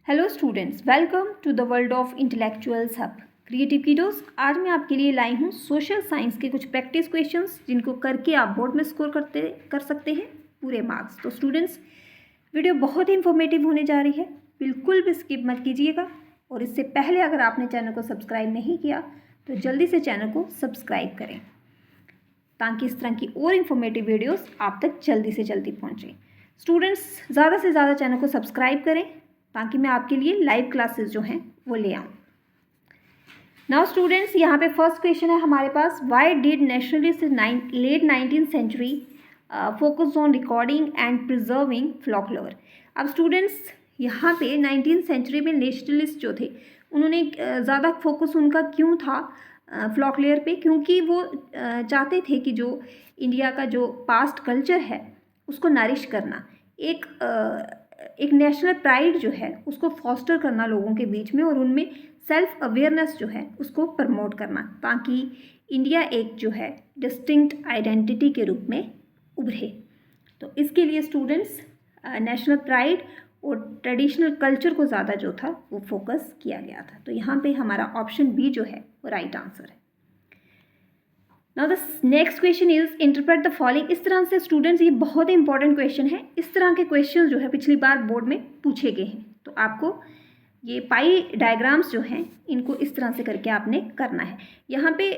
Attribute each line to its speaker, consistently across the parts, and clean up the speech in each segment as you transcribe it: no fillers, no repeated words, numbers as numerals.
Speaker 1: Hello students, welcome to the world of intellectuals hub creative kiddos. आज मैं आपके लिए लाई हूँ सोशल साइंस के कुछ प्रैक्टिस क्वेश्चंस जिनको करके आप बोर्ड में स्कोर कर सकते हैं पूरे मार्क्स। तो स्टूडेंट्स, वीडियो बहुत ही इंफॉर्मेटिव होने जा रही है, बिल्कुल भी स्किप मत कीजिएगा। और इससे पहले अगर आपने चैनल को सब्सक्राइब नहीं किया तो जल्दी से चैनल को सब्सक्राइब करें ताकि इस तरह की और इन्फॉर्मेटिव वीडियोस आप तक जल्दी से जल्दी पहुँचें। स्टूडेंट्स, ज़्यादा से ज़्यादा चैनल को सब्सक्राइब करें ताकि मैं आपके लिए लाइव क्लासेस जो हैं वो ले आऊँ। नाउ स्टूडेंट्स, यहाँ पे फर्स्ट क्वेश्चन है हमारे पास, why did nationalist late 19th century focus on recording and preserving folklore. अब स्टूडेंट्स, यहाँ पे 19th सेंचुरी में नेशनलिस्ट जो थे उन्होंने ज़्यादा फोकस उनका क्यों था फ्लोकलोर पे? क्योंकि वो चाहते थे कि जो इंडिया का जो पास्ट कल्चर है उसको नरिश करना, एक नेशनल प्राइड जो है उसको फॉस्टर करना लोगों के बीच में, और उनमें सेल्फ अवेयरनेस जो है उसको प्रमोट करना, ताकि इंडिया एक जो है डिस्टिंक्ट आइडेंटिटी के रूप में उभरे। तो इसके लिए स्टूडेंट्स नेशनल प्राइड और ट्रेडिशनल कल्चर को ज़्यादा जो था वो फोकस किया गया था। तो यहाँ पे हमारा ऑप्शन बी जो है वो राइट आंसर है। Now the next question is interpret the following. इस तरह से स्टूडेंट्स, ये बहुत ही इंपॉर्टेंट क्वेश्चन है। इस तरह के क्वेश्चन जो है पिछली बार बोर्ड में पूछे गए हैं, तो आपको ये पाई डायग्राम्स जो हैं इनको इस तरह से करके आपने करना है। यहाँ पे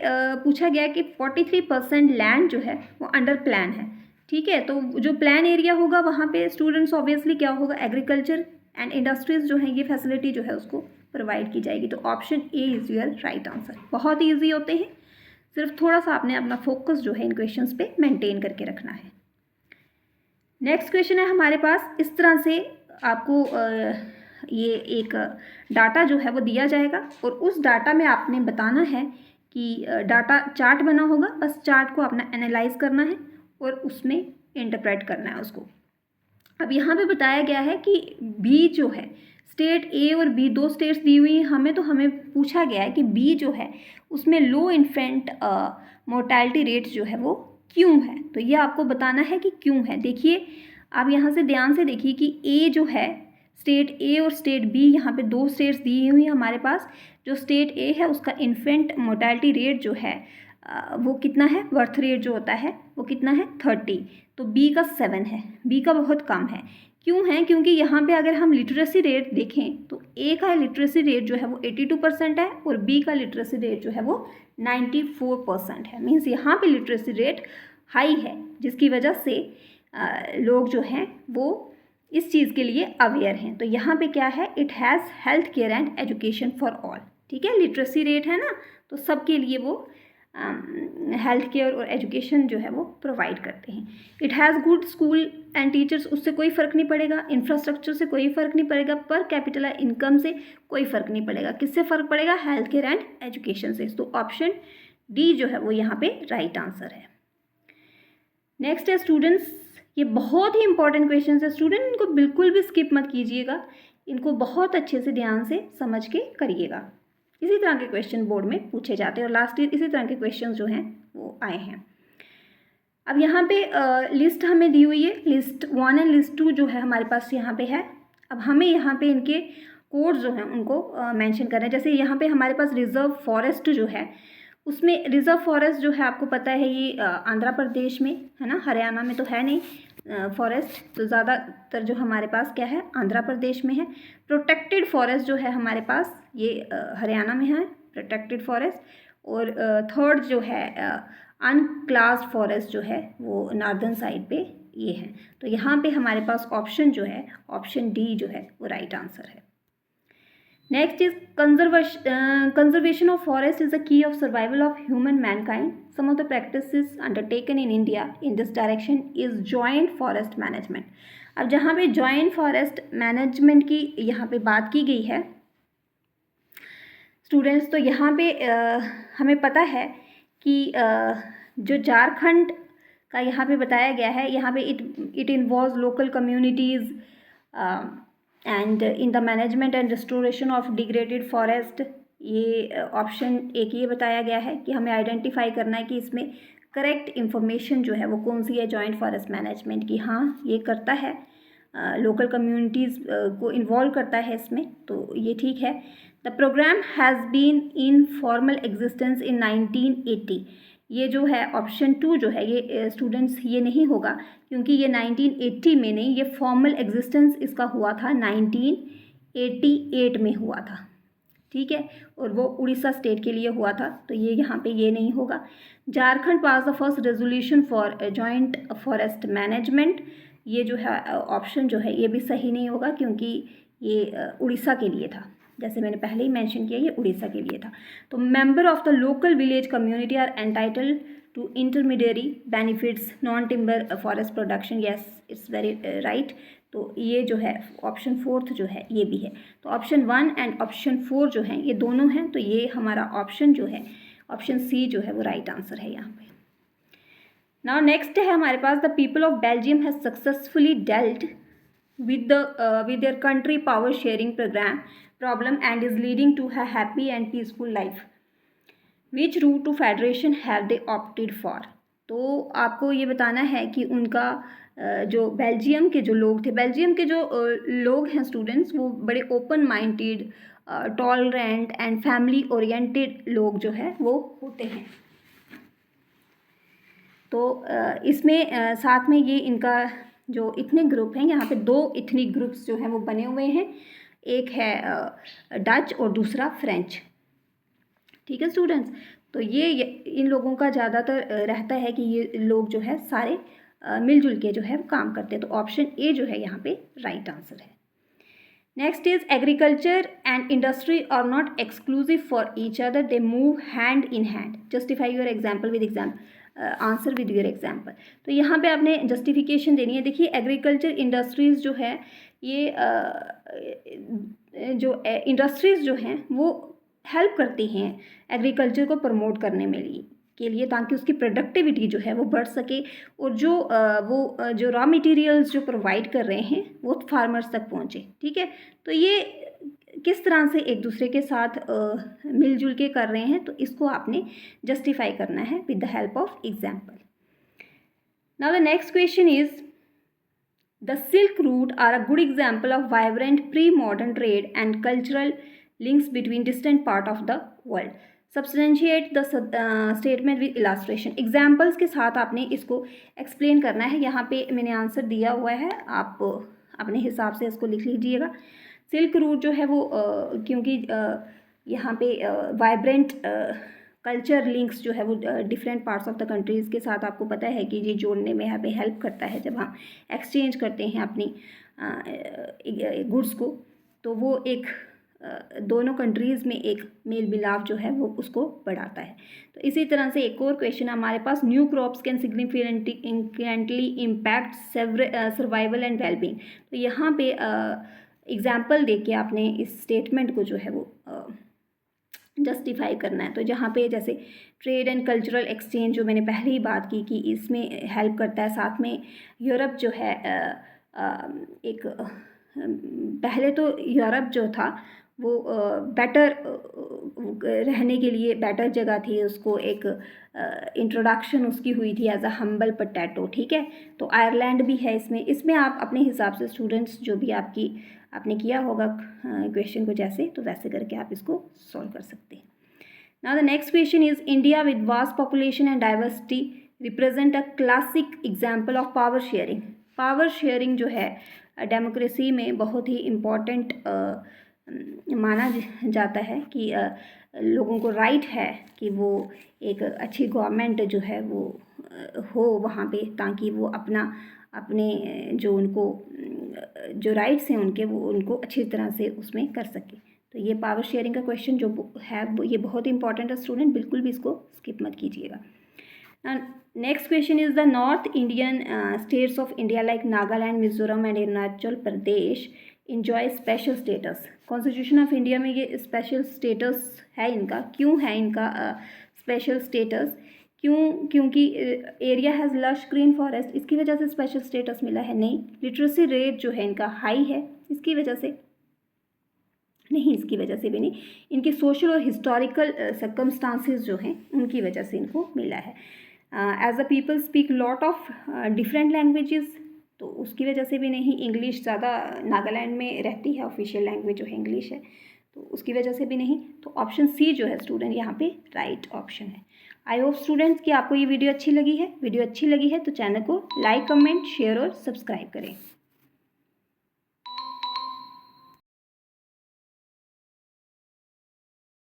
Speaker 1: पूछा गया कि 43% लैंड जो है वो अंडर प्लान है, ठीक है। तो जो प्लान एरिया होगा वहाँ पे स्टूडेंट्स ऑब्वियसली क्या होगा, एग्रीकल्चर एंड इंडस्ट्रीज जो है ये फैसिलिटी जो है उसको प्रोवाइड की जाएगी। तो option A is your right answer. बहुत ही ईजी होते हैं, सिर्फ थोड़ा सा आपने अपना फोकस जो है इन क्वेश्चंस पे मेंटेन करके रखना है। नेक्स्ट क्वेश्चन है हमारे पास, इस तरह से आपको ये एक डाटा जो है वो दिया जाएगा और उस डाटा में आपने बताना है कि डाटा चार्ट बना होगा, बस चार्ट को अपना एनालाइज करना है और उसमें इंटरप्रेट करना है उसको। अब यहाँ पे बताया गया है कि बी जो है, स्टेट ए और बी दो स्टेट्स दी हुई हैं हमें, तो हमें पूछा गया है कि बी जो है उसमें लो इन्फेंट मोर्टैलिटी रेट्स जो है वो क्यों है। तो ये आपको बताना है कि क्यों है। देखिए, आप यहाँ से ध्यान से देखिए कि ए जो है, स्टेट ए और स्टेट बी, यहाँ पे दो स्टेट्स दी हुई हैं हमारे पास। जो स्टेट ए है उसका इन्फेंट मोर्टैलिटी रेट जो है वो कितना है, बर्थ रेट जो होता है वो कितना है, 30। तो बी का 7 है, बी का बहुत कम है। क्यों है? क्योंकि यहाँ पे अगर हम लिटरेसी रेट देखें तो ए का लिटरेसी रेट जो है वो 82% है और बी का लिटरेसी रेट जो है वो 94% है। मीन्स यहाँ पे लिटरेसी रेट हाई है, जिसकी वजह से लोग जो हैं वो इस चीज़ के लिए अवेयर हैं। तो यहाँ पे क्या है, it has health care and education for all, ठीक है। लिटरेसी रेट है ना, तो सबके लिए वो हेल्थ केयर और एजुकेशन जो है वो प्रोवाइड करते हैं। It has good school and teachers, उससे कोई फ़र्क नहीं पड़ेगा। इंफ्रास्ट्रक्चर से कोई फ़र्क नहीं पड़ेगा। पर कैपिटल इनकम से कोई फ़र्क नहीं पड़ेगा। किससे फ़र्क पड़ेगा? हेल्थ केयर एंड एजुकेशन से। तो ऑप्शन डी जो है वो यहाँ पे राइट आंसर है। नेक्स्ट है स्टूडेंट्स, ये बहुत ही इंपॉर्टेंट क्वेश्चन है स्टूडेंट, इनको बिल्कुल भी स्किप मत कीजिएगा, इनको बहुत अच्छे से ध्यान से समझ के करिएगा। इसी तरह के क्वेश्चन बोर्ड में पूछे जाते हैं और लास्ट ईयर इसी तरह के क्वेश्चन जो हैं वो आए हैं। अब यहाँ पे लिस्ट हमें दी हुई है, लिस्ट 1 एंड लिस्ट 2 जो है हमारे पास यहाँ पे है। अब हमें यहाँ पे इनके कोड जो हैं उनको मेंशन करना है। जैसे यहाँ पे हमारे पास रिजर्व फॉरेस्ट जो है, उसमें रिजर्व फॉरेस्ट जो है आपको पता है ये आंध्र प्रदेश में है ना, हरियाणा में तो है नहीं फॉरेस्ट, तो ज़्यादातर जो हमारे पास क्या है, आंध्र प्रदेश में है। प्रोटेक्टेड फॉरेस्ट जो है हमारे पास ये हरियाणा में है, प्रोटेक्टेड फॉरेस्ट। और थर्ड जो है अनक्लास्ड फॉरेस्ट जो है वो नॉर्दर्न साइड पे ये है। तो यहाँ पे हमारे पास ऑप्शन जो है, ऑप्शन डी जो है वो राइट आंसर है। Next is conservation of forest is the key of survival of human mankind. Some of the practices undertaken in India in this direction is joint forest management. अब जहाँ पे joint forest management की यहाँ पे बात की गई है स्टूडेंट्स, तो यहाँ पे हमें पता है कि जो झारखंड का यहाँ पे बताया गया है, यहाँ पे it involve local communities and in the management and restoration of degraded forest. ये ऑप्शन एक ये बताया गया है कि हमें आइडेंटिफाई करना है कि इसमें करेक्ट इन्फॉर्मेशन जो है वो कौन सी है जॉइंट फॉरेस्ट मैनेजमेंट की। हाँ, ये करता है लोकल कम्युनिटीज़ को इन्वॉल्व करता है इसमें, तो ये ठीक है। The program has been in formal existence in 1980। ये जो है ऑप्शन 2 जो है ये स्टूडेंट्स ये नहीं होगा, क्योंकि ये 1980 में नहीं, ये फॉर्मल एग्जिस्टेंस इसका हुआ था 1988 में हुआ था, ठीक है, और वो उड़ीसा स्टेट के लिए हुआ था, तो ये यहाँ पे ये नहीं होगा। Jharkhand pass the first resolution for joint forest management, ये जो है ऑप्शन जो है ये भी सही नहीं होगा, क्योंकि ये उड़ीसा के लिए था, जैसे मैंने पहले ही मेंशन किया ये उड़ीसा के लिए था। तो member of the local village community are entitled to intermediary benefits non timber forest production, yes it's very right. तो ये जो है ऑप्शन 4 जो है ये भी है। तो ऑप्शन 1 एंड ऑप्शन 4 जो हैं ये दोनों हैं, तो ये हमारा ऑप्शन जो है ऑप्शन सी जो है वो राइट आंसर है यहाँ पे। नाउ नेक्स्ट है हमारे पास, the people of Belgium has successfully dealt with their country power sharing problem and is leading to a happy and peaceful life. Which route to federation have they opted for? तो आपको ये बताना है कि उनका जो बेल्जियम के जो लोग थे, बेल्जियम के जो लोग हैं स्टूडेंट्स, वो बड़े open minded, tolerant and family oriented लोग जो है वो होते हैं। तो इसमें साथ में ये इनका जो इथनिक ग्रुप हैं, यहाँ पे 2 इथनिक ग्रुप्स जो हैं वो बने हुए हैं, एक है डच और दूसरा फ्रेंच, ठीक है स्टूडेंट्स। तो ये इन लोगों का ज़्यादातर रहता है कि ये लोग जो है सारे मिलजुल के जो है काम करते हैं, तो ऑप्शन ए जो है यहाँ पे राइट आंसर है। Next is agriculture and industry are not exclusive for each other, they move hand in hand, justify your example with answer with your example. तो यहाँ पे आपने जस्टिफिकेशन देनी है। देखिए एग्रीकल्चर इंडस्ट्रीज़ जो है ये जो इंडस्ट्रीज़ जो हैं वो हेल्प करती हैं एग्रीकल्चर को प्रमोट करने में के लिए, ताकि उसकी प्रोडक्टिविटी जो है वो बढ़ सके, और जो रॉ मटेरियल्स जो प्रोवाइड कर रहे हैं वो फार्मर्स तक पहुँचे, ठीक है। तो ये किस तरह से एक दूसरे के साथ मिलजुल के कर रहे हैं, तो इसको आपने जस्टिफाई करना है with the help of example. Now the next question is, the silk route are a good example of vibrant pre modern trade and cultural links between distant part of the world, substantiate the statement with illustration. Examples के साथ आपने इसको explain करना है। यहाँ पे मैंने answer दिया हुआ है, आप अपने हिसाब से इसको लिख लीजिएगा। सिल्क रूट जो है वो क्योंकि यहाँ पे वाइब्रेंट कल्चर लिंक्स जो है वो different parts of the countries के साथ, आपको पता है कि ये जोड़ने में यहाँ पे हेल्प करता है जब हम एक्सचेंज करते हैं अपनी गुड्स को, तो वो एक दोनों कंट्रीज़ में एक मेल मिलाप जो है वो उसको बढ़ाता है। तो इसी तरह से एक और क्वेश्चन हमारे पास, new crops can significantly impact survival and wellbeing. तो यहाँ पे एग्जाम्पल दे के आपने इस स्टेटमेंट को जो है वो जस्टिफाई करना है। तो जहाँ पे जैसे ट्रेड एंड कल्चरल एक्सचेंज जो मैंने पहले ही बात की कि इसमें हेल्प करता है, साथ में यूरोप जो है एक पहले तो यूरोप जो था वो बेटर रहने के लिए बेटर जगह थी, उसको एक इंट्रोडक्शन उसकी हुई थी एज अ हम्बल पोटैटो, ठीक है। तो आयरलैंड भी है इसमें आप अपने हिसाब से स्टूडेंट्स जो भी आपने किया होगा क्वेश्चन को जैसे, तो वैसे करके आप इसको सॉल्व कर सकते हैं। Now the next question is, India with vast population and diversity represent a classic example of power sharing. Power sharing जो है डेमोक्रेसी में बहुत ही इम्पॉर्टेंट माना जाता है कि लोगों को राइट है कि वो एक अच्छी गवर्नमेंट जो है वो हो वहाँ पे, ताकि वो अपने जो उनको जो राइट्स हैं उनको अच्छी तरह से उसमें कर सके। तो ये पावर शेयरिंग का क्वेश्चन जो है ये बहुत इंपॉर्टेंट है स्टूडेंट, बिल्कुल भी इसको स्किप मत कीजिएगा। Next question is, the north Indian states of India like Nagaland, Mizoram and Arunachal Pradesh enjoy special status. Constitution of India में ये स्पेशल स्टेटस है इनका। क्यों है इनका स्पेशल स्टेटस? क्योंकि area has lush green forest, इसकी वजह से स्पेशल स्टेटस मिला है? नहीं। लिटरेसी रेट जो है इनका हाई है, इसकी वजह से नहीं, इसकी वजह से भी नहीं। इनके सोशल और हिस्टोरिकल सर्कमस्टांसेस जो हैं उनकी वजह से इनको मिला है। As a people speak lot of different languages, तो तो उसकी वजह से भी नहीं, इंग्लिश ज़्यादा नागालैंड में रहती है, ऑफिशियल लैंग्वेज जो है इंग्लिश है, तो उसकी वजह से भी नहीं। तो ऑप्शन सी जो है स्टूडेंट यहाँ पे राइट ऑप्शन है। आई होप स्टूडेंट्स कि आपको ये वीडियो अच्छी लगी है। वीडियो अच्छी लगी है तो चैनल को लाइक, कमेंट, शेयर और सब्सक्राइब करें।